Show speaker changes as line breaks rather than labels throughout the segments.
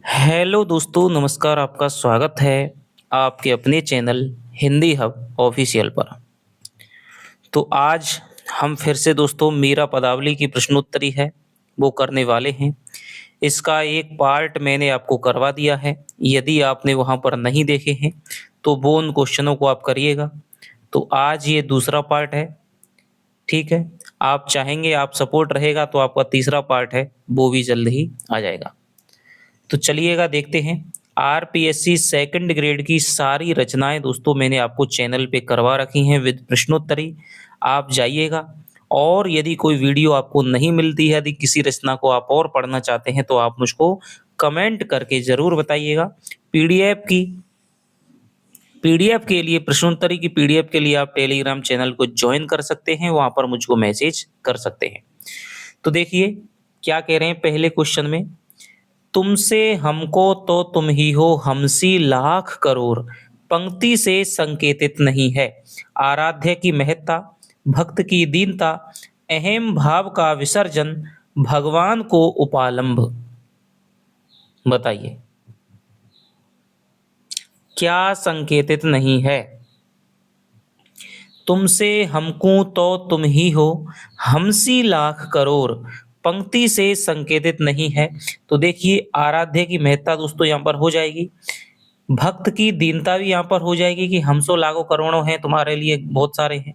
Hello दोस्तों, नमस्कार। आपका स्वागत है आपके अपने चैनल हिंदी हब ऑफिशियल पर। तो आज हम फिर से दोस्तों मीरा पदावली की प्रश्नोत्तरी है वो करने वाले हैं। इसका एक पार्ट मैंने आपको करवा दिया है। यदि आपने वहाँ पर नहीं देखे हैं तो वो उन क्वेश्चनों को आप करिएगा। तो आज ये दूसरा पार्ट है, ठीक है। आप चाहेंगे, आप सपोर्ट रहेगा तो आपका तीसरा पार्ट है वो भी जल्द ही आ जाएगा। तो चलिएगा देखते हैं। आरपीएससी सेकंड ग्रेड की सारी रचनाएं दोस्तों मैंने आपको चैनल पे करवा रखी हैं विद प्रश्नोत्तरी। आप जाइएगा, और यदि कोई वीडियो आपको नहीं मिलती है, यदि किसी रचना को आप और पढ़ना चाहते हैं तो आप मुझको कमेंट करके ज़रूर बताइएगा। पीडीएफ की पीडीएफ के लिए, प्रश्नोत्तरी की पीडीएफ के लिए आप टेलीग्राम चैनल को ज्वाइन कर सकते हैं, वहाँ पर मुझको मैसेज कर सकते हैं। तो देखिए क्या कह रहे हैं पहले क्वेश्चन में। तुमसे हमको तो तुम ही हो, हमसी लाख करोड़, पंक्ति से संकेतित नहीं है। आराध्य की महत्ता, भक्त की दीनता, अहम भाव का विसर्जन, भगवान को उपालंब। बताइए क्या संकेतित नहीं है। तुमसे हमको तो तुम ही हो, हमसी लाख करोड़, पंक्ति से संकेतित नहीं है। तो देखिए आराध्य की महत्ता दोस्तों यहाँ पर हो जाएगी, भक्त की दीनता भी यहाँ पर हो जाएगी कि हम सो लाखों करोड़ों हैं, तुम्हारे लिए बहुत सारे हैं।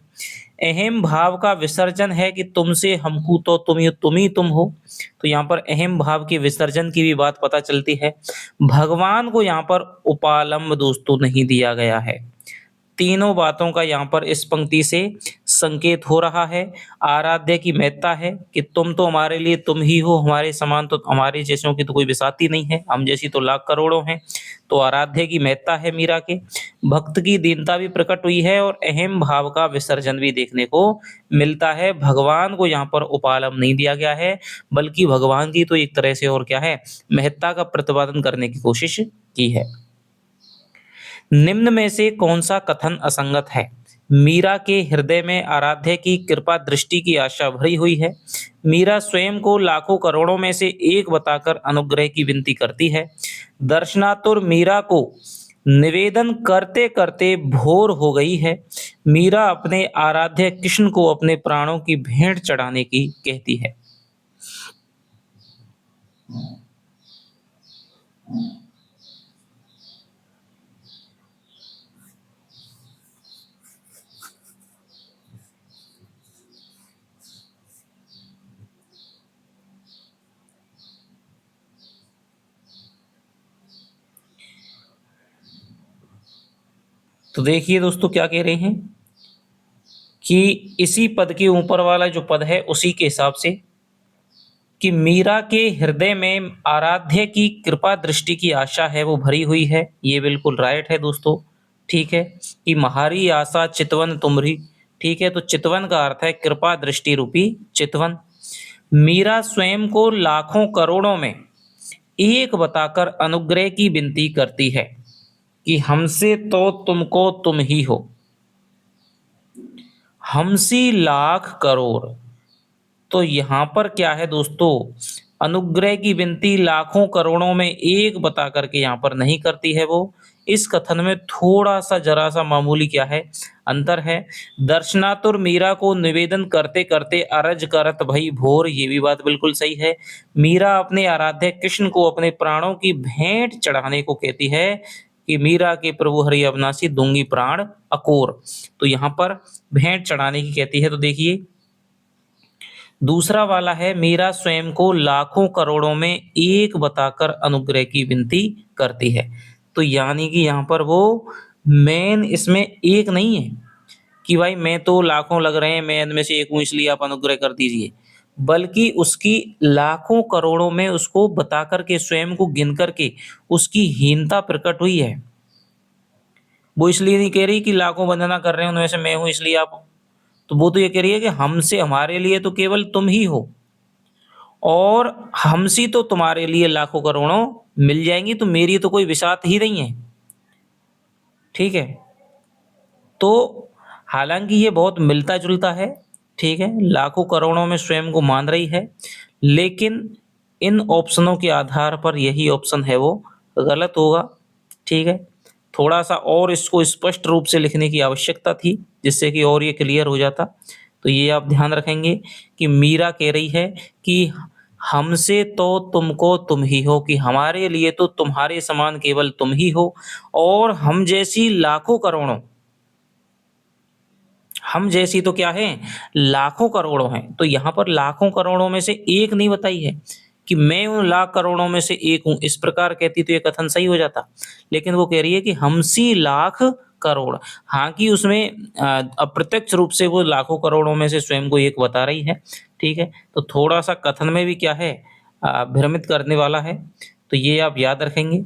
अहम भाव का विसर्जन है कि तुमसे हमको तो तुम ही तुम हो। तो यहाँ पर अहम भाव के विसर्जन की भी बात पता चलती है। भगवान को यहाँ पर उपालंब दोस्तों नहीं दिया गया है। तीनों बातों का यहाँ पर इस पंक्ति से संकेत हो रहा है। आराध्य की महत्ता है कि तुम तो हमारे लिए तुम ही हो, हमारे समान तो हमारे जैसों की तो कोई बिसाती नहीं है, हम जैसी तो लाख करोड़ों हैं। तो आराध्य की महत्ता है मीरा के। भक्त की दीनता भी प्रकट हुई है और अहम भाव का विसर्जन भी देखने को मिलता है। भगवान को यहाँ पर उपालंब नहीं दिया गया है, बल्कि भगवान की तो एक तरह से और क्या है, महत्ता का प्रतिपादन करने की कोशिश की है। निम्न में से कौन सा कथन असंगत है। मीरा के हृदय में आराध्य की कृपा दृष्टि की आशा भरी हुई है। मीरा स्वयं को लाखों करोड़ों में से एक बताकर अनुग्रह की विनती करती है। दर्शनातुर मीरा को निवेदन करते करते भोर हो गई है। मीरा अपने आराध्य कृष्ण को अपने प्राणों की भेंट चढ़ाने की कहती है। तो देखिए दोस्तों क्या कह रहे हैं कि इसी पद के ऊपर वाला जो पद है उसी के हिसाब से, कि मीरा के हृदय में आराध्य की कृपा दृष्टि की आशा है वो भरी हुई है। ये बिल्कुल राइट है दोस्तों, ठीक है। कि महारी आशा चितवन तुमरी, ठीक है। तो चितवन का अर्थ है कृपा दृष्टि रूपी चितवन। मीरा स्वयं को लाखों करोड़ों में एक बताकर अनुग्रह की विनती करती है कि हमसे तो तुमको तुम ही हो, हमसी लाख करोड़। तो यहाँ पर क्या है दोस्तों, अनुग्रह की विनती लाखों करोड़ों में एक बता करके यहाँ पर नहीं करती है वो। इस कथन में थोड़ा सा जरा सा मामूली क्या है, अंतर है। दर्शनातुर मीरा को निवेदन करते करते अरज करत भई भोर, ये भी बात बिल्कुल सही है। मीरा अपने आराध्य कृष्ण को अपने प्राणों की भेंट चढ़ाने को कहती है कि मीरा के प्रभु हरि अविनाशी दूंगी प्राण अकोर। तो यहाँ पर भेंट चढ़ाने की कहती है। तो देखिए दूसरा वाला है, मीरा स्वयं को लाखों करोड़ों में एक बताकर अनुग्रह की विनती करती है। तो यानी कि यहाँ पर वो मेन इसमें एक नहीं है कि भाई मैं तो लाखों लग रहे हैं, मैं इनमें से एक हूँ इसलिए आप अनुग्रह कर दीजिए, बल्कि उसकी लाखों करोड़ों में उसको बता करके, स्वयं को गिन करके उसकी हीनता प्रकट हुई है। वो इसलिए नहीं कह रही कि लाखों वंदना कर रहे हैं उनमें से मैं हूँ इसलिए आप, तो वो तो ये कह रही है कि हमसे, हमारे लिए तो केवल तुम ही हो, और हमसी तो तुम्हारे लिए लाखों करोड़ों मिल जाएंगी, तो मेरी तो कोई विसात ही नहीं है, ठीक है। तो हालांकि ये बहुत मिलता जुलता है, ठीक है, लाखों करोड़ों में स्वयं को मान रही है, लेकिन इन ऑप्शनों के आधार पर यही ऑप्शन है वो गलत होगा। ठीक है, थोड़ा सा और इसको स्पष्ट रूप से लिखने की आवश्यकता थी जिससे कि और ये क्लियर हो जाता। तो ये आप ध्यान रखेंगे कि मीरा कह रही है कि हमसे तो तुमको तुम ही हो, कि हमारे लिए तो तुम्हारे समान केवल तुम ही हो, और हम जैसी लाखों करोड़ों, हम जैसी तो क्या है, लाखों करोड़ों हैं। तो यहाँ पर लाखों करोड़ों में से एक नहीं बताई है कि मैं उन लाख करोड़ों में से एक हूं। इस प्रकार कहती तो ये कथन सही हो जाता, लेकिन वो कह रही है कि हमसी लाख करोड़। हाँ, कि उसमें अप्रत्यक्ष रूप से वो लाखों करोड़ों में से स्वयं को एक बता रही है। ठीक है, तो थोड़ा सा कथन में भी क्या है, भ्रमित करने वाला है। तो ये आप याद रखेंगे।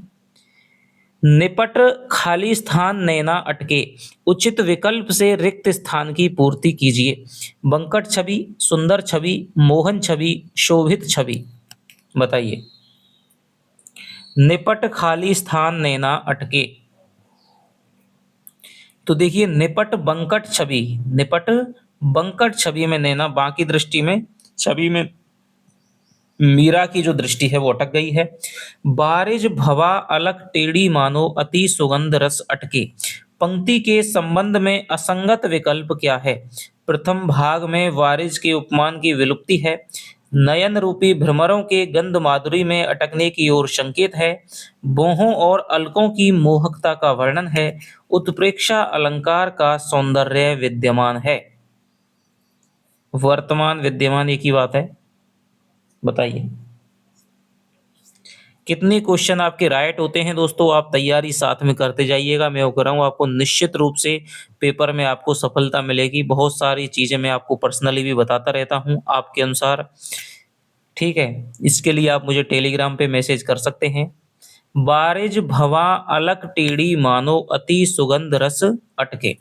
निपट खाली स्थान नैना अटके, उचित विकल्प से रिक्त स्थान की पूर्ति कीजिए। बंकट छवि, सुंदर छवि, मोहन छवि, शोभित छवि। बताइए। निपट खाली स्थान नैना अटके। तो देखिए, निपट बंकट छवि, निपट बंकट छवि में नैना, बाकी दृष्टि में, छवि में मीरा की जो दृष्टि है वो अटक गई है। बारिज भवा अलग टेढ़ी मानो अति सुगंध रस अटके। पंक्ति के संबंध में असंगत विकल्प क्या है? प्रथम भाग में वारिज के उपमान की विलुप्ति है। नयन रूपी भ्रमरों के गंध माधुरी में अटकने की ओर संकेत है। बोहों और अलकों की मोहकता का वर्णन है। उत्प्रेक्षा अलंकार का सौंदर्य विद्यमान है। वर्तमान विद्यमान एक ही बात है। बताइए कितने क्वेश्चन आपके राइट होते हैं दोस्तों। आप तैयारी साथ में करते जाइएगा। मैं वो कर रहा हूँ, आपको निश्चित रूप से पेपर में आपको सफलता मिलेगी। बहुत सारी चीजें मैं आपको पर्सनली भी बताता रहता हूँ आपके अनुसार। ठीक है, इसके लिए आप मुझे टेलीग्राम पे मैसेज कर सकते हैं। बारिज भवा अलक टेढ़ी मानो अति सुगंध रस अटके।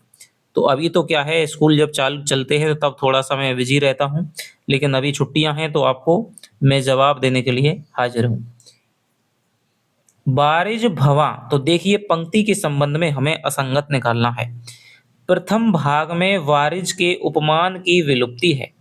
तो अभी तो क्या है, स्कूल जब चालू चलते हैं तो तब थोड़ा सा मैं बिजी रहता हूँ, लेकिन अभी छुट्टियां हैं तो आपको मैं जवाब देने के लिए हाजिर हूँ। बारिज भवा, तो देखिए पंक्ति के संबंध में हमें असंगत निकालना है। प्रथम भाग में वारिज के उपमान की विलुप्ति है,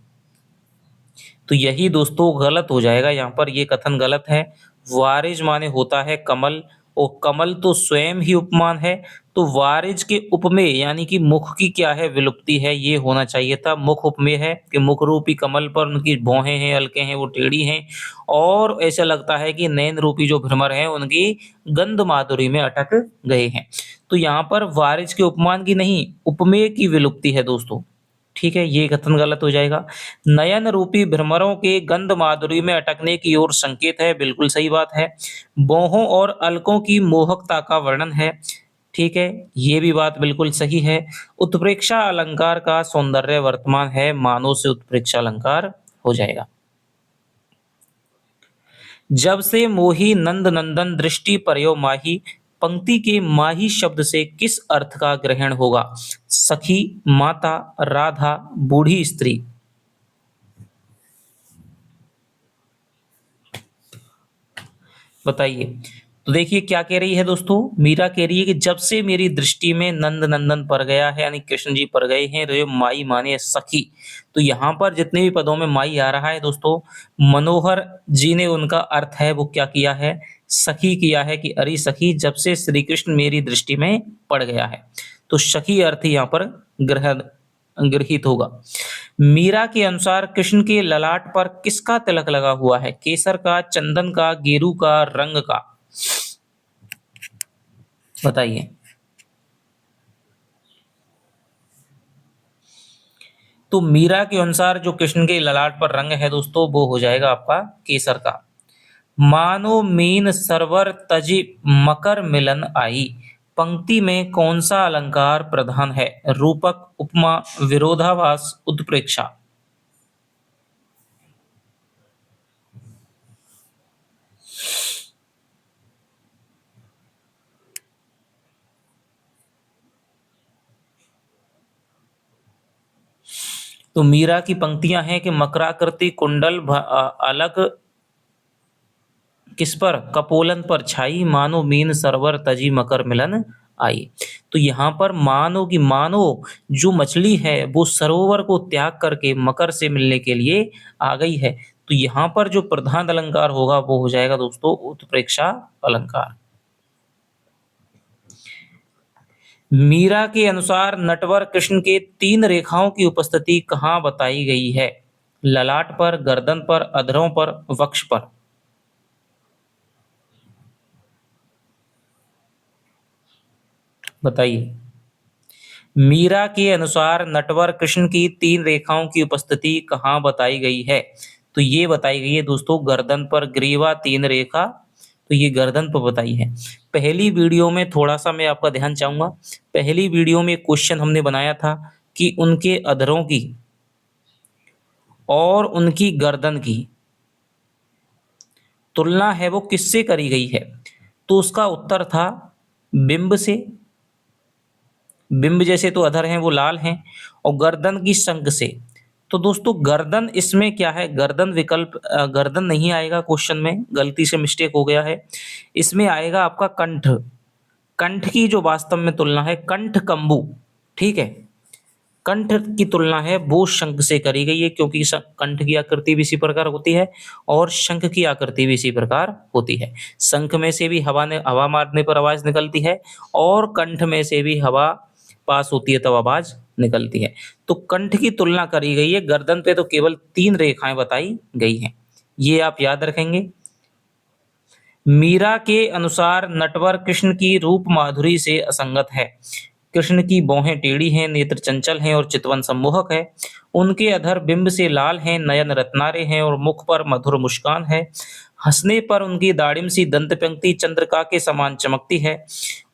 तो यही दोस्तों गलत हो जाएगा। यहाँ पर ये कथन गलत है। वारिज माने होता है कमल, और कमल तो स्वयं ही उपमान है। तो वारिज के उपमेय यानी कि मुख की क्या है, विलुप्ति है, ये होना चाहिए था। मुख उपमेय है कि मुख रूपी कमल पर उनकी भौहें हैं, अलके हैं, वो टेढ़ी हैं, और ऐसा लगता है कि नैन रूपी जो भ्रमर हैं उनकी गंध माधुरी में अटक गए हैं। तो यहाँ पर वारिज के उपमान की नहीं, उपमेय की विलुप्ति है दोस्तों। ठीक है, ये कथन गलत हो जाएगा। नयन रूपी भ्रमरों के गंध माधुरी में अटकने की ओर संकेत है, बिल्कुल सही बात है। बोहों और अलकों की मोहकता का वर्णन है। ठीक है, ये भी बात बिल्कुल सही है। उत्प्रेक्षा अलंकार का सौंदर्य वर्तमान है, मानो से उत्प्रेक्षा अलंकार हो जाएगा। जब से मोही नंद नंदन दृष्टि परयो माही। पंक्ति के माही शब्द से किस अर्थ का ग्रहण होगा? सखी, माता, राधा, बूढ़ी स्त्री। बताइए। तो देखिए क्या कह रही है दोस्तों, मीरा कह रही है कि जब से मेरी दृष्टि में नंद नंदन पर गया है, यानी कृष्ण जी पर गए हैं, रे माई माने सखी। तो यहाँ पर जितने भी पदों में माई आ रहा है दोस्तों, मनोहर जी ने उनका अर्थ है वो क्या किया है, सखी किया है, कि अरे सखी जब से श्री कृष्ण मेरी दृष्टि में पड़ गया है। तो सखी अर्थ यहाँ पर ग्रह गृहित होगा। मीरा के अनुसार कृष्ण के ललाट पर किसका तिलक लगा हुआ है? केसर का, चंदन का, गेरू का, रंग का। बताइए। तो मीरा के अनुसार जो कृष्ण के ललाट पर रंग है दोस्तों, वो हो जाएगा आपका केसर का। मानो मीन सरवर तजी मकर मिलन आई। पंक्ति में कौन सा अलंकार प्रधान है? रूपक, उपमा, विरोधाभास, उत्प्रेक्षा। तो मीरा की पंक्तियां हैं कि मकराकृति कुंडल अलग किस पर? कपोलन पर छाई, मानो मीन सरवर तजी मकर मिलन आई। तो यहाँ पर मानो की मानो जो मछली है वो सरोवर को त्याग करके मकर से मिलने के लिए आ गई है। तो यहाँ पर जो प्रधान अलंकार होगा वो हो जाएगा दोस्तों उत्प्रेक्षा अलंकार। मीरा के अनुसार नटवर कृष्ण के 3 रेखाओं की उपस्थिति कहाँ बताई गई है? ललाट पर, गर्दन पर, अधरों पर, वक्ष पर। बताइए। मीरा के अनुसार नटवर कृष्ण की 3 रेखाओं की उपस्थिति कहाँ बताई गई है? तो ये बताई गई है दोस्तों गर्दन पर ग्रीवा 3 रेखा, तो ये गर्दन पर बताई है। पहली वीडियो में थोड़ा-सा मैं आपका ध्यान चाहूँगा, पहली वीडियो में एक क्वेश्चन हमने बनाया था कि उनके अधरों की और उनकी गर्दन की तुलना है वो किससे करी गई है? तो उसका उत्तर था बिंब से। बिंब जैसे तो अधर हैं वो लाल हैं, और गर्दन की शंख से। तो दोस्तों गर्दन इसमें क्या है, गर्दन विकल्प गर्दन नहीं आएगा क्वेश्चन में, गलती से मिस्टेक हो गया है। इसमें आएगा आपका कंठ। कंठ की जो वास्तव में तुलना है कंठ कंबु, ठीक है। कंठ की तुलना है वो शंख से करी गई है, क्योंकि कंठ की आकृति भी इसी प्रकार होती है और शंख की आकृति भी इसी प्रकार होती है। शंख में से भी हवा मारने पर आवाज निकलती है, और कंठ में से भी हवा पास होती है तब आवाज निकलती है। तो कंठ की तुलना करी गई है, गर्दन पे तो केवल 3 रेखाएं बताई गई हैं, ये आप याद रखेंगे। मीरा के अनुसार नटवर कृष्ण की रूप माधुरी से असंगत है। कृष्ण की भौहें टेढ़ी हैं, नेत्र चंचल हैं और चितवन सम्मोहक है। उनके अधर बिंब से लाल हैं, नयन रत्नारे हैं और मुख पर मधुर मुस्कान है। हंसने पर उनकी दाढ़िम सी दंत पंक्ति चंद्रिका के समान चमकती है।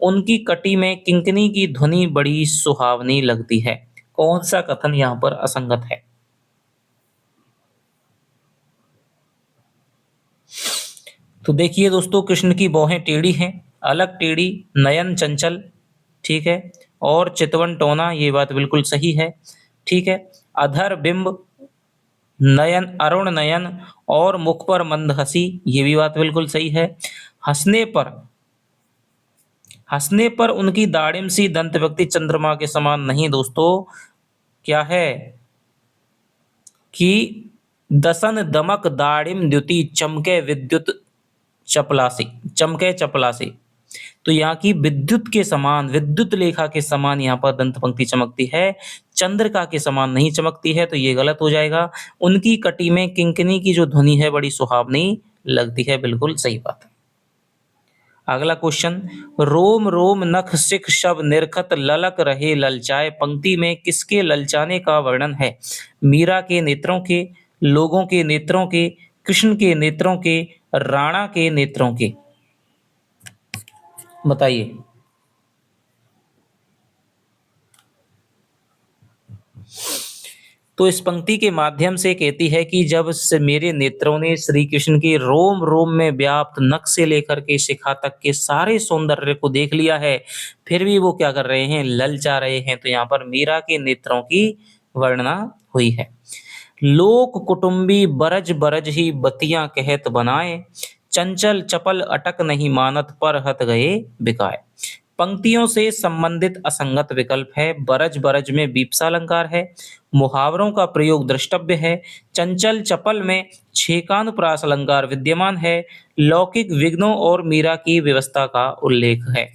उनकी कटी में किंकिनी की ध्वनि बड़ी सुहावनी लगती है। कौन सा कथन यहाँ पर असंगत है? तो देखिए दोस्तों, कृष्ण की भौहें टेढ़ी हैं, अलग टेढ़ी, नयन चंचल, ठीक है, और चितवन टोना, ये बात बिल्कुल सही है, ठीक है। अधर बिंब, नयन अरुण नयन और मुख पर मंद हंसी, ये भी बात बिल्कुल सही है। हंसने पर हंसने पर उनकी दाढ़िम सी दंत व्यक्ति चंद्रमा के समान नहीं दोस्तों, क्या है कि दसन दमक दाढ़िम द्युति चमके विद्युत चपलासी, चमके चपलासी। तो यहाँ की विद्युत के समान, विद्युत लेखा के समान यहाँ पर दंत पंक्ति चमकती है, चंद्रिका के समान नहीं चमकती है, तो ये गलत हो जाएगा। उनकी कटी में किंकिनी की जो ध्वनि है बड़ी सुहावनी लगती है, बिल्कुल सही बात है। अगला क्वेश्चन, रोम रोम नख सिख शब निरखत ललक रहे ललचाए, पंक्ति में किसके ललचाने का वर्णन है? मीरा के नेत्रों के, लोगों के नेत्रों के, कृष्ण के नेत्रों के, राणा के नेत्रों के। बताइए। तो इस पंक्ति के माध्यम से कहती है कि जब से मेरे नेत्रों ने श्री कृष्ण के रोम रोम में व्याप्त नख से लेकर के शिखा तक के सारे सौंदर्य को देख लिया है, फिर भी वो क्या कर रहे हैं, ललचा रहे हैं। तो यहाँ पर मीरा के नेत्रों की वर्णना हुई है। लोक कुटुंबी बरज बरज ही बतियां कहत बनाए, चंचल चपल अटक नहीं मानत पर हत गए बिकाए। पंक्तियों से संबंधित असंगत विकल्प है। बरज बरज में बीपसा अलंकार है, मुहावरों का प्रयोग द्रष्टव्य है, चंचल चपल में छेकानुप्रास अलंकार विद्यमान है, लौकिक विघ्नों और मीरा की व्यवस्था का उल्लेख है।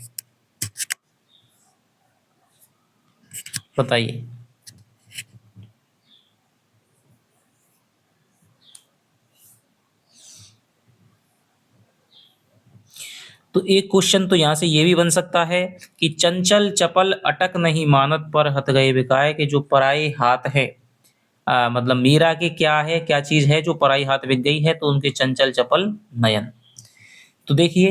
बताइए। तो एक क्वेश्चन तो यहाँ से ये भी बन सकता है कि चंचल चपल अटक नहीं मानत पर हत गए बिकाए, के जो पराए हाथ है, मतलब मीरा के क्या है, क्या चीज है जो पराई हाथ बिक गई है? तो उनके चंचल चपल नयन। तो देखिए,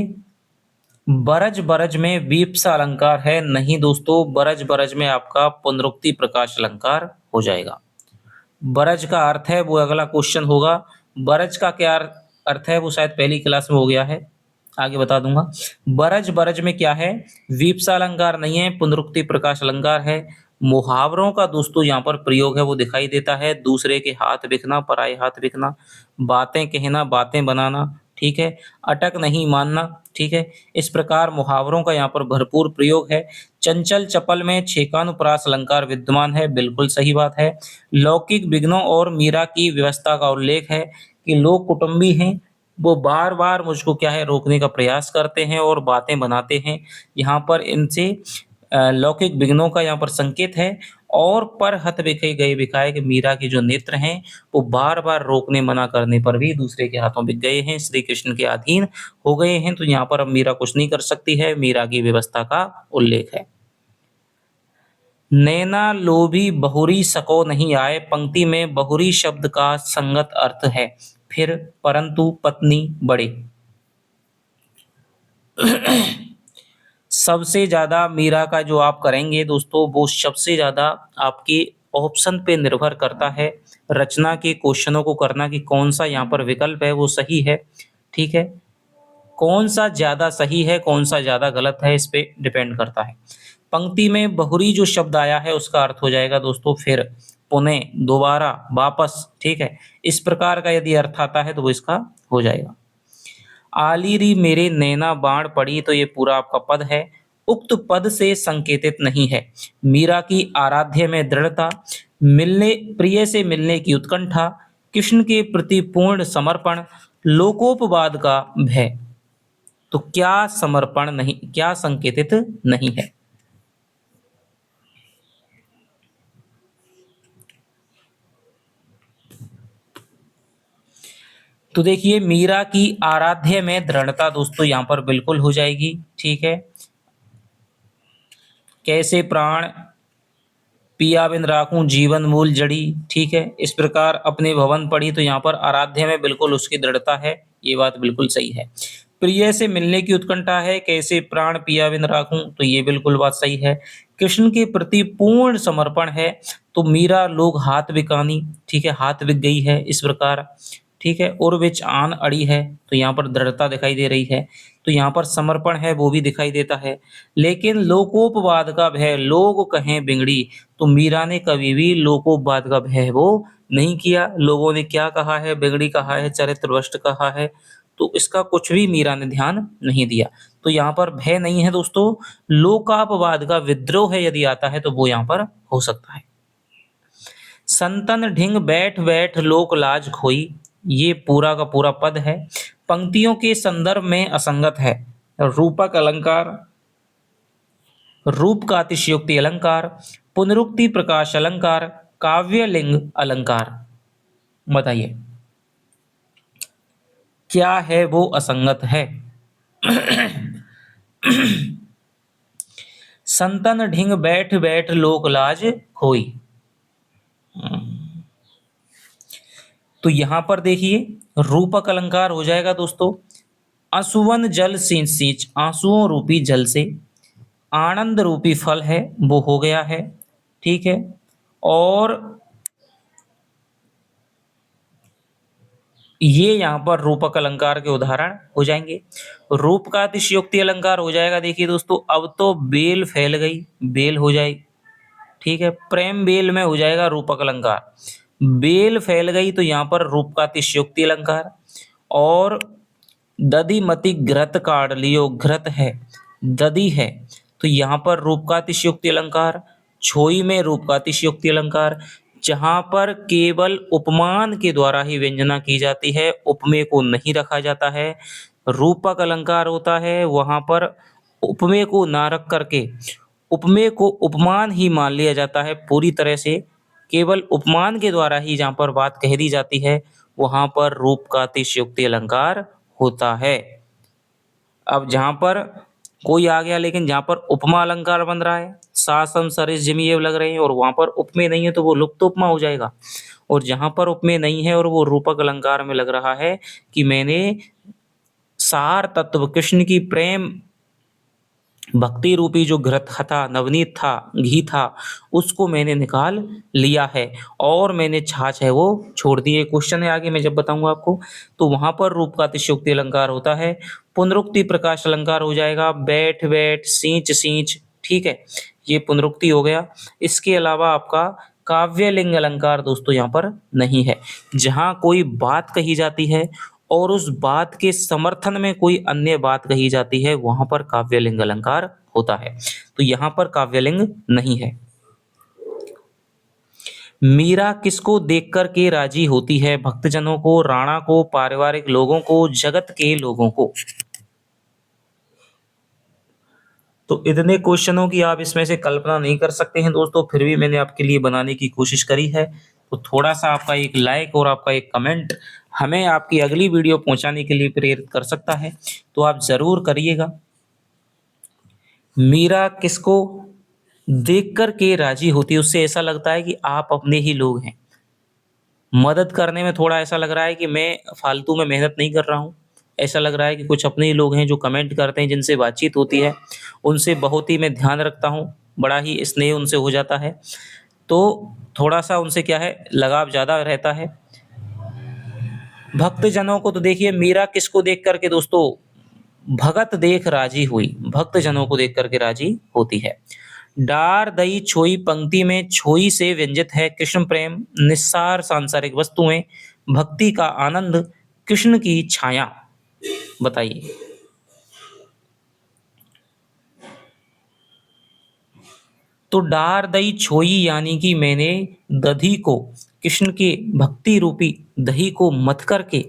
बरज बरज में वीप्सा अलंकार है, नहीं दोस्तों, बरज बरज में आपका पुनरुक्ति प्रकाश अलंकार हो जाएगा। बरज का अर्थ है वो अगला क्वेश्चन होगा। बरज का क्या अर्थ है वो शायद पहली क्लास में हो गया है, आगे बता दूंगा। बरज बरज में क्या है, वीप्सा अलंकार नहीं है, पुनरुक्ति प्रकाश अलंकार है। मुहावरों का दोस्तों यहाँ पर प्रयोग है वो दिखाई देता है, दूसरे के हाथ बिकना, पराए हाथ बिकना, बातें कहना, बातें बनाना, ठीक है, अटक नहीं मानना, ठीक है। इस प्रकार मुहावरों का यहाँ पर भरपूर प्रयोग है। चंचल चपल में छेकानुप्रास अलंकार विद्यमान है, बिल्कुल सही बात है। लौकिक विघ्नों और मीरा की व्यवस्था का उल्लेख है कि लोग कुटुंबी हैं, वो बार-बार मुझको क्या है रोकने का प्रयास करते हैं और बातें बनाते हैं। यहाँ पर इनसे लौकिक विघ्नों का यहाँ पर संकेत है और पर हत बिखे गए बिखाए कि मीरा के जो नेत्र हैं, वो बार-बार रोकने मना करने पर भी दूसरे के हाथों बिक गए हैं, श्री कृष्ण के अधीन हो गए हैं, तो यहाँ पर अब मीरा कुछ नहीं कर सकती है, मीरा की व्यवस्था का उल्लेख है। नैना लोभी बहुरी सको नहीं आए, पंक्ति में बहुरी शब्द का संगत अर्थ है। फिर परंतु पत्नी बड़े। सबसे ज़्यादा मीरा का जो आप करेंगे दोस्तों, वो सबसे ज़्यादा आपके ऑप्शन पे निर्भर करता है। रचना के क्वेश्चनों को करना कि कौन-सा यहाँ पर विकल्प है वो सही है, ठीक है? कौन-सा ज़्यादा सही है, कौन-सा ज़्यादा गलत है, इस पे डिपेंड करता है। पंक्ति में बहुरी जो शब्द आया है उसका अर्थ हो जाएगा दोस्तों फिर, पुनः, दोबारा, वापस, ठीक है? इस प्रकार का यदि अर्थ आता है तो वो इसका हो जाएगा। आली री मेरे नैना बाण पड़ी, तो ये पूरा आपका पद है। उक्त पद से संकेतित नहीं है। मीरा की आराध्य में दृढ़ता, मिलने प्रिय से मिलने की उत्कंठा, कृष्ण के प्रति पूर्ण समर्पण, लोकोपवाद का भय। तो क्या समर्पण नहीं, क्या संकेतित नहीं है? तो देखिए मीरा की आराध्य में दृढ़ता दोस्तों यहाँ पर बिल्कुल हो जाएगी, ठीक है? कैसे प्राण पिया बिन राखूं जीवन मूल जड़ी, ठीक है? इस प्रकार अपने भवन पड़ी, तो यहाँ पर आराध्य में बिल्कुल उसकी दृढ़ता है, ये बात बिल्कुल सही है। प्रिय से मिलने की उत्कंठा है, कैसे प्राण पिया बिन राखूं, तो ये बिल्कुल बात सही है। कृष्ण के प्रति पूर्ण समर्पण है, तो मीरा लोग हाथ बिकानी, ठीक है? हाथ बिक गई है इस प्रकार, ठीक है? और विच आन अड़ी है, तो यहाँ पर दृढ़ता दिखाई दे रही है, तो यहाँ पर समर्पण है वो भी दिखाई देता है। लेकिन लोकोपवाद का भय, लोग कहें बिगड़ी, तो मीरा ने कभी भी लोकोपवाद का भय वो नहीं किया। लोगों ने क्या कहा है, बिगड़ी कहा है, चरित्र भ्रष्ट कहा है, तो इसका कुछ भी मीरा ने ध्यान नहीं दिया। तो यहाँ पर भय नहीं है दोस्तों, लोकापवाद का विद्रोह है यदि आता है तो वो यहाँ पर हो सकता है। संतन ढिंग बैठ बैठ लोक लाज खोई, ये पूरा का पूरा पद है। पंक्तियों के संदर्भ में असंगत है। रूपक अलंकार, रूप का अतिशयोक्ति अलंकार, पुनरुक्ति प्रकाश अलंकार, काव्यलिंग अलंकार। बताइए क्या है वो असंगत है? संतन ढिंग बैठ बैठ लोक लाज खोई, तो यहां पर देखिए रूपक अलंकार हो जाएगा दोस्तों, आंसुवन जल सींच सींच, आंसुओं रूपी जल से आनंद रूपी फल है, वो हो गया है, ठीक है? और ये यहाँ पर रूपक अलंकार के उदाहरण हो जाएंगे। रूप का अतिशयोक्ति अलंकार हो जाएगा, देखिए दोस्तों अब तो बेल फैल गई, बेल हो जाएगी, ठीक है? प्रेम बेल में हो जाएगा रूपक अलंकार। बेल फैल गई तो यहाँ पर रूप का अतिशयोक्ति अलंकार। और दधि मति घृत काढ़ लियो, घृत है, दधि है, तो यहाँ पर रूप का अतिशयोक्ति अलंकार। छोई में रूप का अतिशयोक्ति अलंकार। जहाँ पर केवल उपमान के द्वारा ही व्यंजना की जाती है, उपमेय को नहीं रखा जाता है, रूपक अलंकार होता है, वहाँ पर उपमेय को ना रख करके उपमेय को उपमान ही मान लिया जाता है पूरी तरह से। केवल उपमान के द्वारा ही जहाँ पर बात कह दी जाती है, वहाँ पर रूप का अतिशयोक्ति अलंकार होता है। अब जहाँ पर कोई आ गया लेकिन जहाँ पर उपमा अलंकार बन रहा है, सासम सरिस जिम लग रहे हैं और वहाँ पर उपमेय नहीं है, तो वो लुप्त उपमा हो जाएगा। और जहाँ पर उपमेय नहीं है और वो रूपक अलंकार में लग रहा है कि मैंने सार तत्व कृष्ण की प्रेम भक्ति रूपी जो घृत था, नवनीत था, घी था, उसको मैंने निकाल लिया है और मैंने छाछ है वो छोड़ दी है। क्वेश्चन है आगे मैं जब बताऊंगा आपको, तो वहां पर रूप का अतिशयोक्ति अलंकार होता है। पुनरुक्ति प्रकाश अलंकार हो जाएगा, बैठ बैठ, सींच सींच, ठीक है? ये पुनरुक्ति हो गया। इसके अलावा आपका काव्यलिंग अलंकार दोस्तों यहाँ पर नहीं है। जहाँ कोई बात कही जाती है और उस बात के समर्थन में कोई अन्य बात कही जाती है, वहां पर काव्यलिंग अलंकार होता है। तो यहाँ पर काव्यलिंग नहीं है। मीरा किसको देखकर के राजी होती है? भक्तजनों को, राणा को, पारिवारिक लोगों को, जगत के लोगों को? तो इतने क्वेश्चनों की आप इसमें से कल्पना नहीं कर सकते हैं दोस्तों, फिर भी मैंने आपके लिए बनाने की कोशिश करी है। तो थोड़ा-सा आपका एक लाइक और आपका एक कमेंट हमें आपकी अगली वीडियो पहुँचाने के लिए प्रेरित कर सकता है, तो आप ज़रूर करिएगा। मीरा किसको देख कर के राज़ी होती है? उससे ऐसा लगता है कि आप अपने ही लोग हैं। मदद करने में थोड़ा ऐसा लग रहा है कि मैं फालतू में मेहनत नहीं कर रहा हूँ। ऐसा लग रहा है कि कुछ अपने ही लोग हैं जो कमेंट करते हैं, जिनसे बातचीत होती है, उनसे बहुत ही मैं ध्यान रखता हूँ, बड़ा ही स्नेह उनसे हो जाता है। तो थोड़ा-सा उनसे क्या है लगाव ज़्यादा रहता है। भक्तजनों को तो देखिए मीरा किसको देख कर के दोस्तों भगत देख राजी हुई, भक्तजनों को देख कर के राजी होती है। डार दई छोई पंक्ति में छोई से व्यंजित है कृष्ण प्रेम, निस्सार सांसारिक वस्तुएं, भक्ति का आनंद, कृष्ण की छाया। बताइए। तो डार दई छोई यानी कि मैंने दधी को, कृष्ण के भक्ति रूपी दही को मथ करके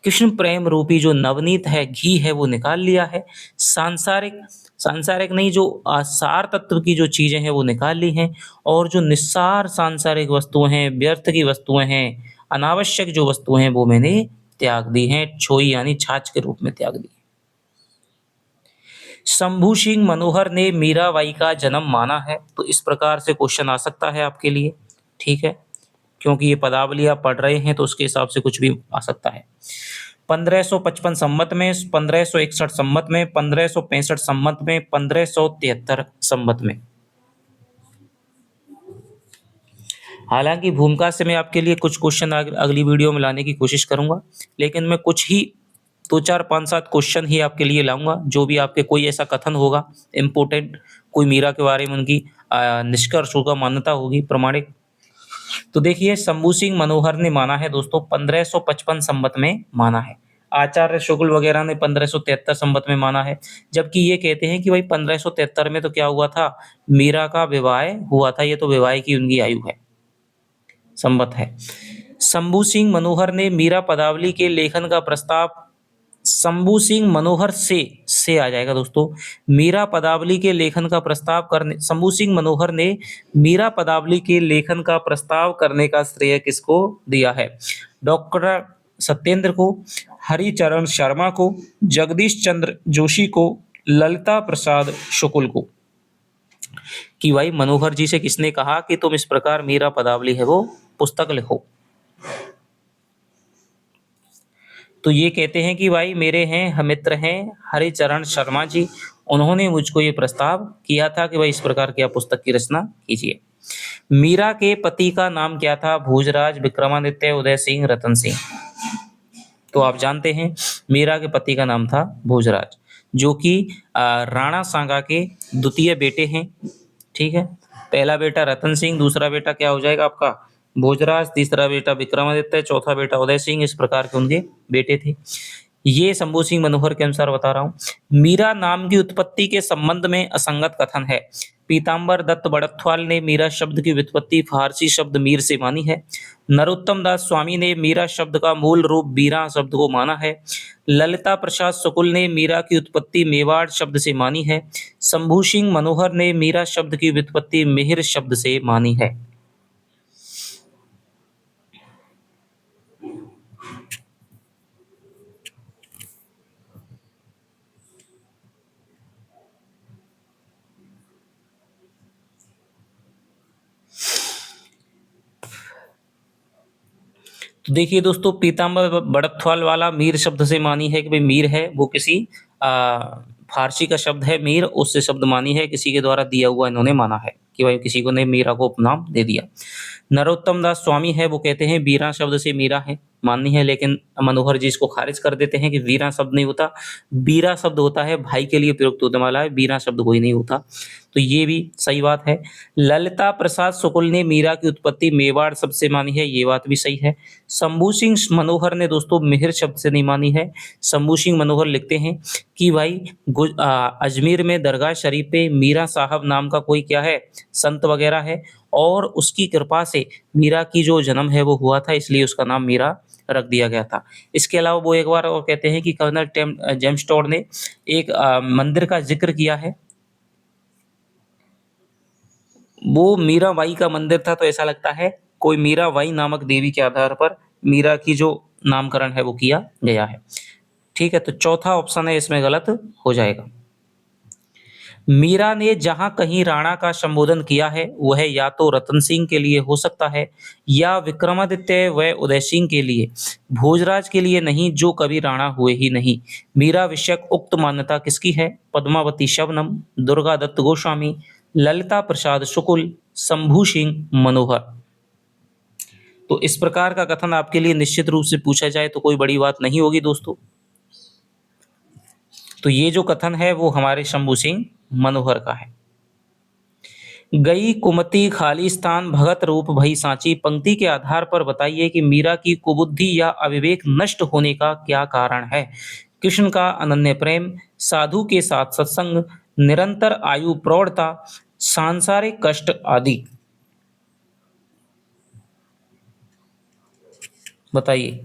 कृष्ण प्रेम रूपी जो नवनीत है, घी है, वो निकाल लिया है। सांसारिक सांसारिक नहीं, जो सार तत्व की जो चीजें हैं वो निकाल ली हैं, और जो निस्सार सांसारिक वस्तुएं हैं, व्यर्थ की वस्तुएं हैं, अनावश्यक जो वस्तुएं हैं वो मैंने त्याग दी हैं, छोई यानी छाछ के रूप में त्याग दी। शंभू सिंह मनोहर ने मीराबाई का जन्म माना है, तो इस प्रकार से क्वेश्चन आ सकता है आपके लिए, ठीक है, क्योंकि ये पदावली आप पढ़ रहे हैं तो उसके हिसाब से कुछ भी आ सकता है। 1555 संमत में, 1561 संमत में, 1565 संमत में, 1573 संमत में। हालांकि भूमिका से मैं आपके लिए कुछ क्वेश्चन अगली वीडियो में लाने की कोशिश करूंगा, लेकिन मैं कुछ ही 2 4 5 7 क्वेश्चन ही आपके लिए लाऊंगा, जो भी आपके कोई ऐसा कथन होगा इम्पोर्टेंट, कोई मीरा के बारे में उनकी निष्कर्ष होगा, मान्यता होगी प्रमाणिक। तो देखिए शंभू सिंह मनोहर ने माना है दोस्तों 1555 संवत में माना है। आचार्य शुक्ल वगैरह ने 1573 संवत में माना है, जबकि ये कहते हैं कि भाई 1573 में तो क्या हुआ था, मीरा का विवाह हुआ था, ये तो विवाह की उनकी आयु है, संवत है। शंभू सिंह मनोहर ने मीरा पदावली के लेखन का प्रस्ताव, शंभू सिंह मनोहर से आ जाएगा दोस्तों, मीरा पदावली के लेखन का प्रस्ताव करने, शंभू सिंह मनोहर ने मीरा पदावली के लेखन का प्रस्ताव करने का श्रेय किसको दिया है? डॉक्टर सत्येंद्र को, हरिचरण शर्मा को, जगदीश चंद्र जोशी को, ललिता प्रसाद शुक्ल को। कि भाई मनोहर जी से किसने कहा कि तुम इस प्रकार मीरा पदावली है वो पुस्तक लिखो? तो ये कहते हैं कि भाई मेरे हैं मित्र हैं हरिचरण शर्मा जी, उन्होंने मुझको ये प्रस्ताव किया था कि भाई इस प्रकार की आप पुस्तक की रचना कीजिए। मीरा के पति का नाम क्या था? भोजराज, विक्रमादित्य, उदय सिंह, रतन सिंह। तो आप जानते हैं मीरा के पति का नाम था भोजराज, जो कि राणा सांगा के द्वितीय बेटे हैं, ठीक है। पहला बेटा रतन सिंह, दूसरा बेटा क्या हो जाएगा आपका भोजराज, तीसरा बेटा विक्रमादित्य, चौथा बेटा उदय सिंह, इस प्रकार के उनके बेटे थे। ये शंभू सिंह मनोहर के अनुसार बता रहा हूँ। मीरा नाम की उत्पत्ति के संबंध में असंगत कथन है। पीताम्बर दत्त बड़त्वाल ने मीरा शब्द की व्युत्पत्ति फारसी शब्द मीर से मानी है। नरोत्तम दास स्वामी ने मीरा शब्द का मूल रूप बीरा शब्द को माना है। ललिता प्रसाद शुक्ल ने मीरा की उत्पत्ति मेवाड़ शब्द से मानी है। शंभू सिंह मनोहर ने मीरा शब्द की व्युत्पत्ति मिहिर शब्द से मानी है। तो देखिए दोस्तों पीताम्बर बड़त्वाल वाला मीर शब्द से मानी है कि भाई मीर है वो किसी फारसी का शब्द है मीर, उससे शब्द मानी है, किसी के द्वारा दिया हुआ इन्होंने माना है कि भाई किसी को ने मीरा को उपनाम दे दिया। नरोत्तम दास स्वामी है वो कहते हैं बीरा शब्द से मीरा है माननी है, लेकिन मनोहर जी इसको खारिज कर देते हैं कि वीरा शब्द नहीं होता, बीरा शब्द होता है, भाई के लिए प्रयुक्त होने वाला है, बीरा शब्द कोई नहीं होता। तो ये भी सही बात है। ललिता प्रसाद शुक्ल ने मीरा की उत्पत्ति मेवाड़ शब्द से मानी है, ये बात भी सही है। शंभू सिंह मनोहर ने दोस्तों मिहिर शब्द से नहीं मानी है। शंभू सिंह मनोहर लिखते हैं कि भाई अजमेर में दरगाह शरीफ पे मीरा साहब नाम का कोई क्या है संत वगैरह है, और उसकी कृपा से मीरा की जो जन्म है वो हुआ था, इसलिए उसका नाम मीरा रख दिया गया था। इसके अलावा वो एक बार और कहते हैं कि कर्नल जेम्स टॉड ने एक मंदिर का ज़िक्र किया है। वो मीराबाई का मंदिर था, तो ऐसा लगता है कोई मीराबाई नामक देवी के आधार पर मीरा की जो नामकरण है वो किया गया है। ठीक है, तो चौथा ऑप्शन है इसमें गलत हो जाएगा। मीरा ने जहाँ कहीं राणा का संबोधन किया है वह या तो रतन सिंह के लिए हो सकता है या विक्रमादित्य व उदय सिंह के लिए, भोजराज के लिए नहीं जो कभी राणा हुए ही नहीं। मीरा विषयक उक्त मान्यता किसकी है? पद्मावती शबनम, दुर्गा दत्त गोस्वामी, ललिता प्रसाद शुक्ल, शंभू सिंह मनोहर। तो इस प्रकार का कथन आपके लिए निश्चित रूप से पूछा जाए तो कोई बड़ी बात नहीं होगी दोस्तों। तो ये जो कथन है वो हमारे शंभू सिंह मनोहर का है। गई कुमति खालिस्तान भगत रूप भई सांची पंक्ति के आधार पर बताइए कि मीरा की कुबुद्धि या अविवेक नष्ट होने का क्या कारण है? कृष्ण का अनन्य प्रेम, साधु के साथ सत्संग, निरंतर आयु प्रौढ़ता, सांसारिक कष्ट आदि। बताइए।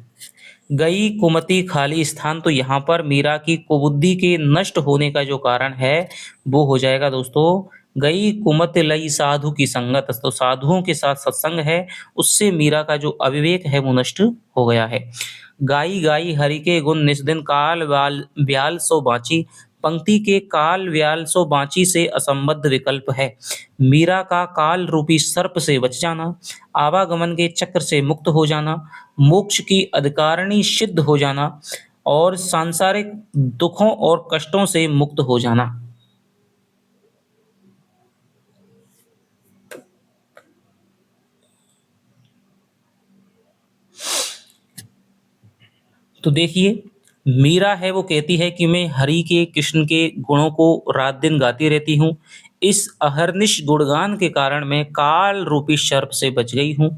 गई कुमति खाली स्थान, तो यहाँ पर मीरा की कुबुद्धि के नष्ट होने का जो कारण है वो हो जाएगा दोस्तों, गई कुमत लई साधु की संगत। तो साधुओं के साथ सत्संग है, उससे मीरा का जो अविवेक है वो नष्ट हो गया है। गाई गाई हरि के गुण निस्दिन काल वाल ब्याल सो बाँची, पंक्ति के काल व्याल सो बाँची से असंबद्ध विकल्प है। मीरा का काल रूपी सर्प से बच जाना, आवागमन के चक्र से मुक्त हो जाना, मोक्ष की अधिकारिणी सिद्ध हो जाना और सांसारिक दुखों और कष्टों से मुक्त हो जाना। तो देखिए, मीरा है वो कहती है कि मैं हरि के कृष्ण के गुणों को रात दिन गाती रहती हूँ। इस अहर्निश गुणगान के कारण मैं काल रूपी सर्प से बच गई हूँ।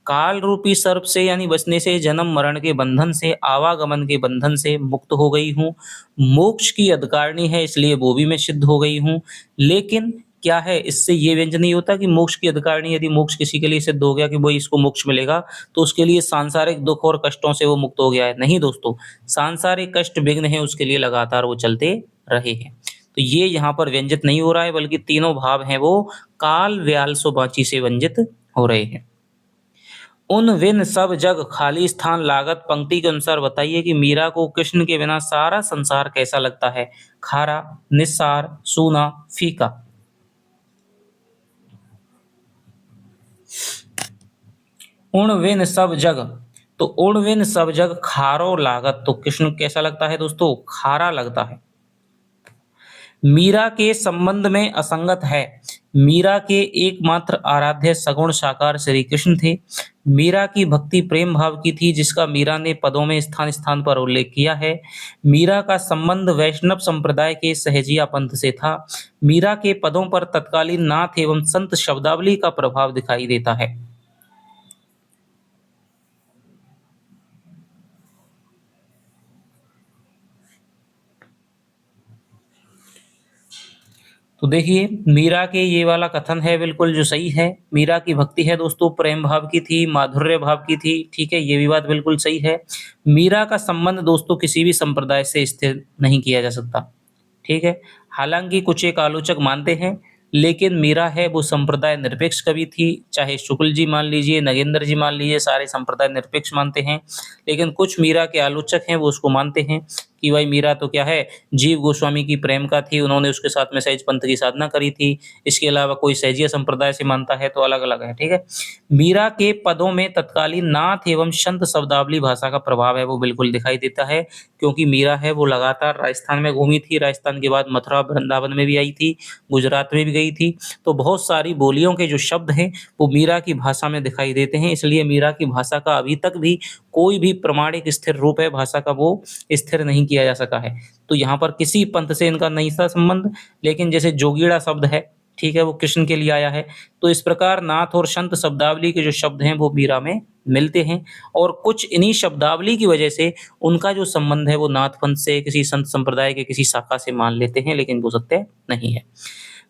काल रूपी सर्प से यानी बचने से जन्म मरण के बंधन से, आवागमन के बंधन से मुक्त हो गई हूँ। मोक्ष की अधिकारिणी है इसलिए वो भी मैं सिद्ध हो गई हूँ। लेकिन क्या है, इससे ये व्यंजन नहीं होता कि मोक्ष की अधिकारिणी, यदि मोक्ष किसी के लिए सिद्ध हो गया कि वही इसको मोक्ष मिलेगा तो उसके लिए सांसारिक दुख और कष्टों से वो मुक्त हो गया है। नहीं दोस्तों, सांसारिक कष्ट विघ्न है उसके लिए लगातार वो चलते रहे हैं। तो ये यहाँ पर व्यंजित नहीं हो रहा है, बल्कि तीनों भाव हैं वो काल व्याल सो बाँची से व्यंजित हो रहे हैं। उन विन सब जग खाली स्थान लागत पंक्ति के अनुसार बताइए कि मीरा को कृष्ण के बिना सारा संसार कैसा लगता है? खारा, निस्सार, सूना, फीका। उण विन सब जग, तो उण विन सब जग खारो लागत, तो कृष्ण कैसा लगता है दोस्तों? खारा लगता है। मीरा के संबंध में असंगत है। मीरा के एकमात्र आराध्य सगुण साकार श्री कृष्ण थे। मीरा की भक्ति प्रेम भाव की थी जिसका मीरा ने पदों में स्थान स्थान पर उल्लेख किया है। मीरा का संबंध वैष्णव संप्रदाय के सहजिया पंथ से था। मीरा के पदों पर तत्कालीन नाथ एवं संत शब्दावली का प्रभाव दिखाई देता है। तो देखिए, मीरा के ये वाला कथन है बिल्कुल जो सही है। मीरा की भक्ति है दोस्तों प्रेम भाव की थी, माधुर्य भाव की थी, ठीक है, ये भी बात बिल्कुल सही है। मीरा का संबंध दोस्तों किसी भी संप्रदाय से स्थिर नहीं किया जा सकता, ठीक है। हालांकि कुछ एक आलोचक मानते हैं, लेकिन मीरा है वो संप्रदाय निरपेक्ष कवि थी, चाहे शुक्ल जी मान लीजिए, नगेंद्र जी मान लीजिए, सारे संप्रदाय निरपेक्ष मानते हैं। लेकिन कुछ मीरा के आलोचक हैं वो उसको मानते हैं कि भाई मीरा तो क्या है, जीव गोस्वामी की प्रेम का थी, उन्होंने उसके साथ में सहज पंथ की साधना करी थी। इसके अलावा कोई सहजिया संप्रदाय से मानता है, तो अलग अलग है, ठीक है। मीरा के पदों में तत्कालीन नाथ एवं संत शब्दावली भाषा का प्रभाव है वो बिल्कुल दिखाई देता है, क्योंकि मीरा है वो लगातार राजस्थान में घूमी थी। राजस्थान के बाद मथुरा वृंदावन में भी आई थी, गुजरात में भी गई थी। तो बहुत सारी बोलियों के जो शब्द हैं वो मीरा की भाषा में दिखाई देते हैं, इसलिए मीरा की भाषा का अभी तक भी कोई भी प्रमाणिक स्थिर रूप है भाषा का वो स्थिर नहीं किया जा सका है। तो यहाँ पर किसी पंथ से इनका नहीं था संबंध, लेकिन जैसे जोगीड़ा शब्द है, ठीक है, वो कृष्ण के लिए आया है। तो इस प्रकार नाथ और संत शब्दावली के जो शब्द हैं वो मीरा में मिलते हैं, और कुछ इन्हीं शब्दावली की वजह से उनका जो संबंध है वो नाथ पंथ से, किसी संत संप्रदाय के किसी शाखा से मान लेते हैं, लेकिन वो सत्य नहीं है।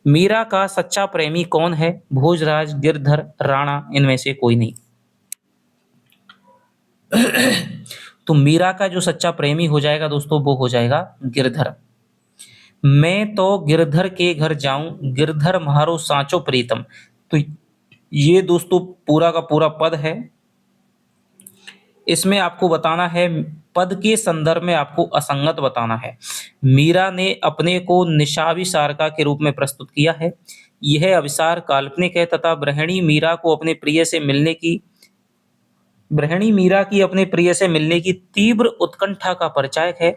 मीरा का सच्चा प्रेमी कौन है? भोजराज, गिरधर, राणा, इनमें से कोई नहीं। तो मीरा का जो सच्चा प्रेमी हो जाएगा दोस्तों वो हो जाएगा गिरधर। मैं तो गिरधर के घर जाऊं, गिरधर म्हारो सांचो प्रीतम। तो ये दोस्तों पूरा का पूरा पद है। इसमें आपको बताना है, पद के संदर्भ में आपको असंगत बताना है। मीरा ने अपने को निशावी सारका के रूप में प्रस्तुत किया है। यह अभिसार काल्पनिक है तथा गृहिणी मीरा की अपने प्रिय से मिलने की तीव्र उत्कंठा का परिचायक है।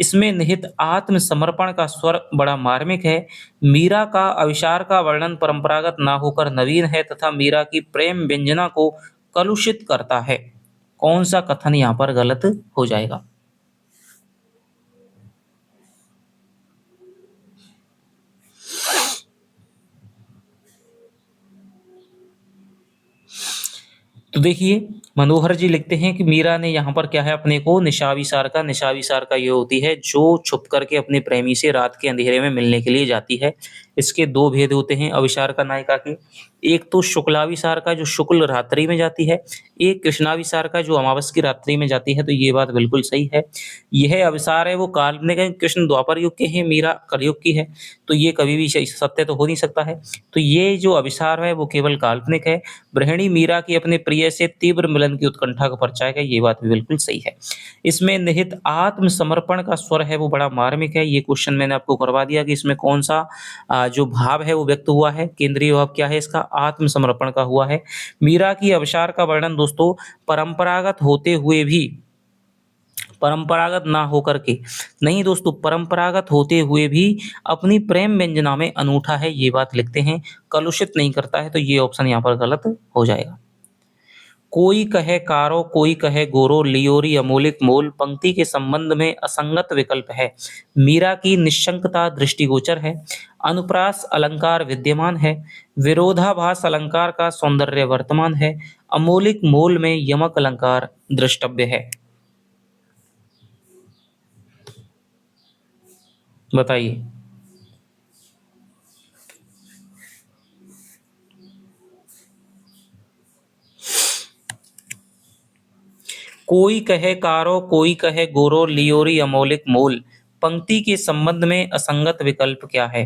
इसमें निहित आत्मसमर्पण का स्वर बड़ा मार्मिक है। मीरा का अविचार का वर्णन परंपरागत ना होकर नवीन है तथा मीरा की प्रेम व्यंजना को कलुषित करता है। कौन सा कथन यहाँ पर गलत हो जाएगा? तो देखिए, मनोहर जी लिखते हैं कि मीरा ने यहाँ पर क्या है, अपने को निशाविसार का ये होती है जो छुप करके अपने प्रेमी से रात के अंधेरे में मिलने के लिए जाती है। इसके दो भेद होते हैं अविसार का नायिका के। एक तो शुक्लाविसार का जो शुक्ल रात्रि में जाती है, एक कृष्णाविसार का जो अमावस की रात्रि में जाती है। तो ये बात बिल्कुल सही है। यह अविसार है वो काल्पनिक है, कृष्ण द्वापर युग के हैं, मीरा कलयुग की है। तो ये कभी भी सत्य तो हो नहीं सकता है। तो ये जो अविसार है वो केवल काल्पनिक है। गृहिणी मीरा की अपने प्रिय से तीव्र मिलन की उत्कंठा का परिचायक है, ये बात भी बिल्कुल सही है। इसमें निहित आत्मसमर्पण का स्वर है वो बड़ा मार्मिक है। ये क्वेश्चन मैंने आपको करवा दिया कि इसमें कौन सा जो भाव है वो व्यक्त हुआ है, केंद्रीय भाव क्या है इसका, आत्मसमर्पण का हुआ है। मीरा की अवसार का वर्णन दोस्तों परंपरागत होते हुए भी, परंपरागत ना होकर के नहीं दोस्तों, परंपरागत होते हुए भी अपनी प्रेम व्यंजना में अनूठा है, ये बात लिखते हैं। कलुषित नहीं करता है, तो ये ऑप्शन यहाँ पर गलत हो जाएगा। कोई कहे कारो, कोई कहे गोरो, लियोरी अमोलिक मोल पंक्ति के संबंध में असंगत विकल्प है। मीरा की निशंकता दृष्टिगोचर है। अनुप्रास अलंकार विद्यमान है। विरोधाभास अलंकार का सौंदर्य वर्तमान है। अमोलिक मोल में यमक अलंकार द्रष्टव्य है। बताइए। कोई कहे कारो, कोई कहे गोरो, लियोरी अमोलिक मोल पंक्ति के संबंध में असंगत विकल्प क्या है?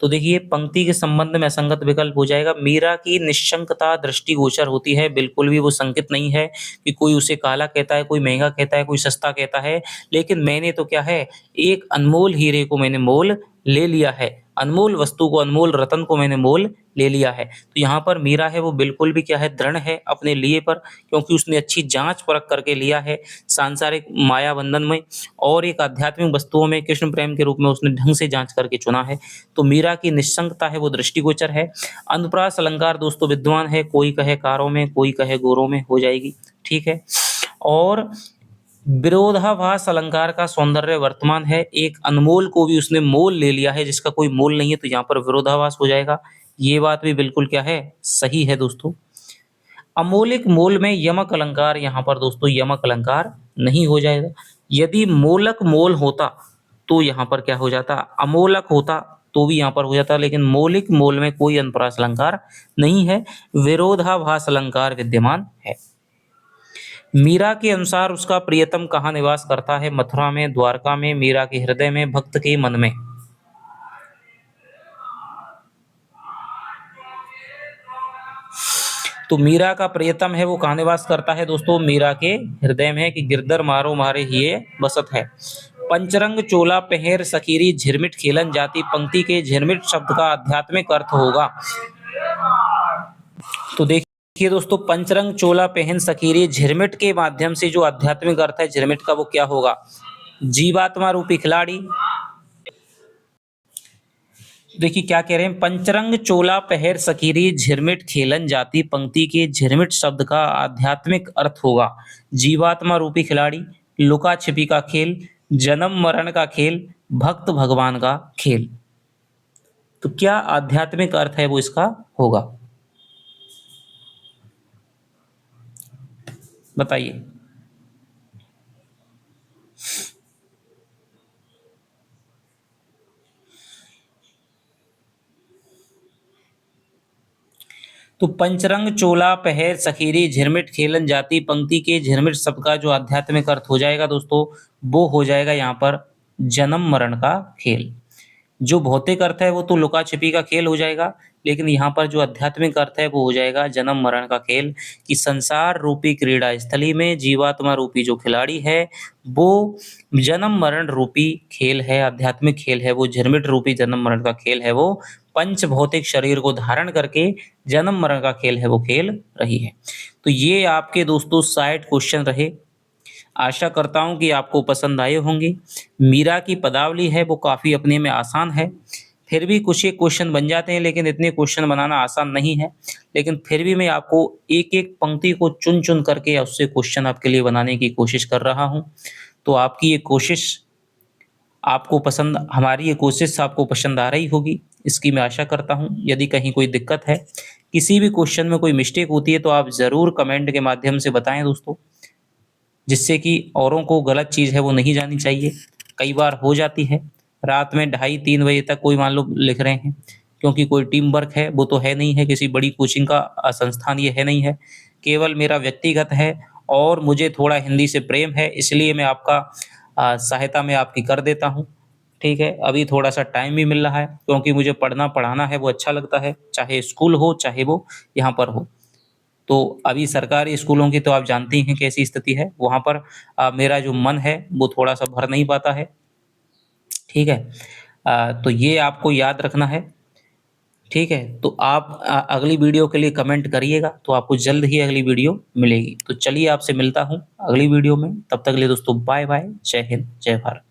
तो देखिए, पंक्ति के संबंध में असंगत विकल्प हो जाएगा मीरा की निशंकता दृष्टिगोचर होती है। बिल्कुल भी वो संकेत नहीं है कि कोई उसे काला कहता है, कोई महंगा कहता है, कोई सस्ता कहता है। लेकिन मैंने तो क्या है, एक अनमोल हीरे को मैंने मोल ले लिया है, अनमोल वस्तु को, अनमोल रतन को मैंने मोल ले लिया है। तो यहाँ पर मीरा है वो बिल्कुल भी क्या है, दृढ़ है अपने लिए पर, क्योंकि उसने अच्छी जांच परख करके लिया है। सांसारिक माया बंधन में और एक आध्यात्मिक वस्तुओं में कृष्ण प्रेम के रूप में उसने ढंग से जांच करके चुना है। तो मीरा की निशंकता है वो दृष्टिगोचर है। अनुप्रास अलंकार दोस्तों विद्वान है, कोई कहे कारों में, कोई कहे गोरों में हो जाएगी, ठीक है। और विरोधाभास अलंकार का सौंदर्य वर्तमान है। एक अनमोल को भी उसने मोल ले लिया है जिसका कोई मोल नहीं है, तो यहाँ पर विरोधाभास हो जाएगा। ये बात भी बिल्कुल क्या है, सही है दोस्तों। अमोलिक मोल में यमक अलंकार, यहाँ पर दोस्तों यमक अलंकार नहीं हो जाएगा। यदि मोलक मोल होता तो यहाँ पर क्या हो जाता, अमोलक होता तो भी यहाँ पर हो जाता, लेकिन मौलिक मोल में कोई अनुप्रास अलंकार नहीं है, विरोधाभास अलंकार विद्यमान है। मीरा के अनुसार उसका प्रियतम कहाँ निवास करता है? मथुरा में, द्वारका में, मीरा के हृदय में, भक्त के मन में। तो मीरा का प्रियतम है वो कहाँ निवास करता है दोस्तों? मीरा के हृदय में है कि गिरधर मारो मारे हिये बसत है। पंचरंग चोला पहर सकीरी झिरमिट खेलन जाति पंक्ति के झिरमिट शब्द का आध्यात्मिक अर्थ होगा। तो देखिए दोस्तों, पंचरंग चोला पहन सकीरी झिरमिट के माध्यम से जो आध्यात्मिक अर्थ है झिरमिट का वो क्या होगा? जीवात्मा रूपी खिलाड़ी। देखिए क्या कह रहे हैं, पंचरंग चोला पहर सकीरी झिरमिट खेलन जाति पंक्ति के झिरमिट शब्द का आध्यात्मिक अर्थ होगा जीवात्मा रूपी खिलाड़ी, लुका छिपी का खेल, जन्म मरण का खेल, भक्त भगवान का खेल। तो क्या आध्यात्मिक अर्थ है वो इसका होगा, बताइए। तो पंचरंग चोला पहर सखीरी झिरमिट खेलन जाति पंक्ति के झिरमिट शब्द का जो आध्यात्मिक अर्थ हो जाएगा दोस्तों, वो हो जाएगा यहाँ पर जन्म मरण का खेल। जो भौतिक अर्थ है वो तो लुका छिपी का खेल हो जाएगा, लेकिन यहाँ पर जो आध्यात्मिक अर्थ है वो हो जाएगा जन्म मरण का खेल। कि संसार रूपी क्रीड़ा स्थली में जीवात्मा रूपी जो खिलाड़ी है वो जन्म मरण रूपी खेल है, आध्यात्मिक खेल है वो, झिरमिट रूपी जन्म मरण का खेल है वो, पंच भौतिक शरीर को धारण करके जन्म मरण का खेल है वो खेल रही है। तो ये आपके दोस्तों 60 क्वेश्चन रहे। आशा करता हूँ कि आपको पसंद आए होंगे। मीरा की पदावली है वो काफ़ी अपने में आसान है, फिर भी कुछ एक क्वेश्चन बन जाते हैं, लेकिन इतने क्वेश्चन बनाना आसान नहीं है। लेकिन फिर भी मैं आपको एक-एक पंक्ति को चुन-चुन करके उससे क्वेश्चन आपके लिए बनाने की कोशिश कर रहा हूँ। तो आपकी ये कोशिश आपको पसंद हमारी ये कोशिश आपको पसंद आ रही होगी, इसकी मैं आशा करता हूँ। यदि कहीं कोई दिक्कत है, किसी भी क्वेश्चन में कोई मिस्टेक होती है तो आप ज़रूर कमेंट के माध्यम से बताएँ दोस्तों, जिससे कि औरों को गलत चीज़ है वो नहीं जानी चाहिए। कई बार हो जाती है रात में 2:30-3 बजे तक कोई मान लो लिख रहे हैं, क्योंकि कोई टीम वर्क है वो तो है नहीं है, किसी बड़ी कोचिंग का संस्थान ये है नहीं है, केवल मेरा व्यक्तिगत है और मुझे थोड़ा हिंदी से प्रेम है, इसलिए मैं आपका सहायता मैं आपकी कर देता हूँ। ठीक है, अभी थोड़ा-सा टाइम भी मिल रहा है क्योंकि मुझे पढ़ना पढ़ाना है वो अच्छा लगता है, चाहे स्कूल हो चाहे वो यहाँ पर हो। तो अभी सरकारी स्कूलों की तो आप जानती हैं कैसी स्थिति है, वहाँ पर मेरा जो मन है वो थोड़ा-सा भर नहीं पाता है। ठीक है? तो ये आपको याद रखना है। ठीक है? तो आप अगली वीडियो के लिए कमेंट करिएगा, तो आपको जल्द ही अगली वीडियो मिलेगी। तो चलिए आपसे मिलता हूँ अगली वीडियो में, तब तक के लिए दोस्तों बाय-बाय, जय हिंद, जय भारत।